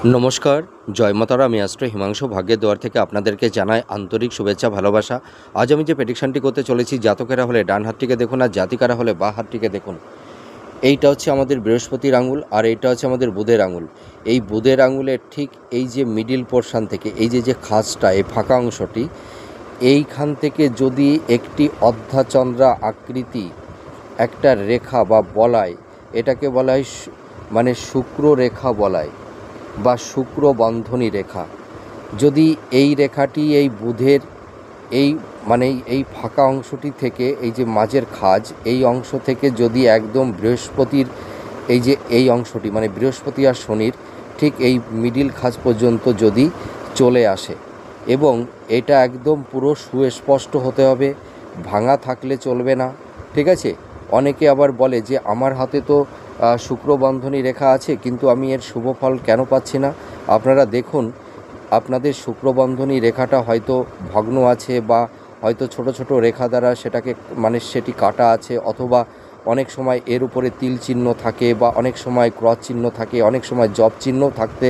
নমস্কার, জয় মাতারা। আমি অ্যাস্ট্রো হিমাংশু ভাগ্যের দুয়ার থেকে আপনাদেরকে জানাই আন্তরিক শুভেচ্ছা, ভালোবাসা। আজ আমি যে প্রেডিকশানটি করতে চলেছি, জাতকেরা হলে ডান হাতটিকে দেখুন আর জাতিকারা হলে বাঁ হাতটিকে দেখুন। এইটা হচ্ছে আমাদের বৃহস্পতির আঙুল আর এইটা হচ্ছে আমাদের বুধের আঙুল। এই বুধের আঙুলের ঠিক এই যে মিডিল পোর্শান থেকে এই যে খাঁজটা, এই ফাঁকা অংশটি, এইখান থেকে যদি একটি অর্ধাচন্দ্রা আকৃতি একটা রেখা বা বলায়, এটাকে বলা হয় মানে শুক্র রেখা বলায় বা শুক্র বন্ধনী রেখা, যদি এই রেখাটি এই বুধের এই মানে এই ফাঁকা অংশটি থেকে এই যে মাঝের খাজ, এই অংশ থেকে যদি একদম বৃহস্পতির এই অংশটি মানে বৃহস্পতি আর শনির ঠিক এই মিডিল খাজ পর্যন্ত যদি চলে আসে, এবং এটা একদম পুরো সুস্পষ্ট হতে হবে, ভাঙা থাকলে চলবে না। ঠিক আছে? অনেকে আবার বলে যে আমার হাতে তো শুক্রবন্ধনী রেখা আছে, কিন্তু আমি এর শুভ ফল কেন পাচ্ছি না। আপনারা দেখুন, আপনাদের শুক্রবন্ধনী রেখাটা হয়তো ভগ্ন আছে, বা হয়তো ছোট ছোট রেখা দ্বারা সেটাকে মানে সেটি কাটা আছে, অথবা অনেক সময় এর উপরে তিল চিহ্ন থাকে, বা অনেক সময় ক্রস চিহ্ন থাকে, অনেক সময় জব চিহ্ন থাকতে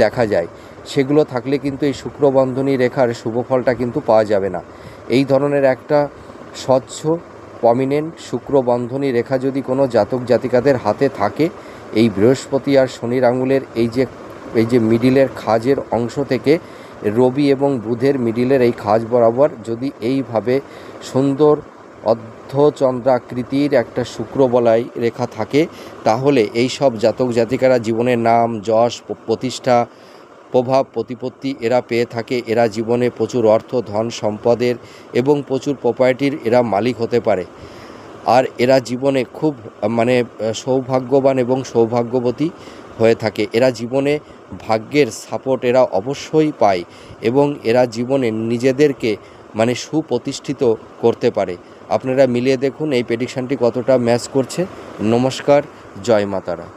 দেখা যায়। সেগুলো থাকলে কিন্তু এই শুক্রবন্ধনী রেখার শুভ ফলটা কিন্তু পাওয়া যাবে না। এই ধরনের একটা স্বচ্ছ প্রমিনেন্ট শুক্রবন্ধনী রেখা যদি কোনো জাতক জাতিকাদের হাতে থাকে, এই বৃহস্পতি আর শনির আঙুলের এই যে মিডিলের খাজের অংশ থেকে রবি এবং বুধের মিডিলের এই খাজ বরাবর যদি এইভাবে সুন্দর অর্ধচন্দ্রাকৃতির একটা শুক্রবলয় রেখা থাকে, তাহলে এই সব জাতক জাতিকারা জীবনের নাম, যশ, প্রতিষ্ঠা, প্রভাব, প্রতিপত্তি এরা পেয়ে থাকে। এরা জীবনে প্রচুর অর্থ, ধন, সম্পদের এবং প্রচুর প্রপার্টির এরা মালিক হতে পারে। আর এরা জীবনে খুব মানে সৌভাগ্যবান এবং সৌভাগ্যবতী হয়ে থাকে। এরা জীবনে ভাগ্যের সাপোর্ট এরা অবশ্যই পায়, এবং এরা জীবনে নিজেদেরকে মানে সুপ্রতিষ্ঠিত করতে পারে। আপনারা মিলিয়ে দেখুন এই প্রেডিকশানটি কতটা ম্যাচ করছে। নমস্কার, জয় মাতারা।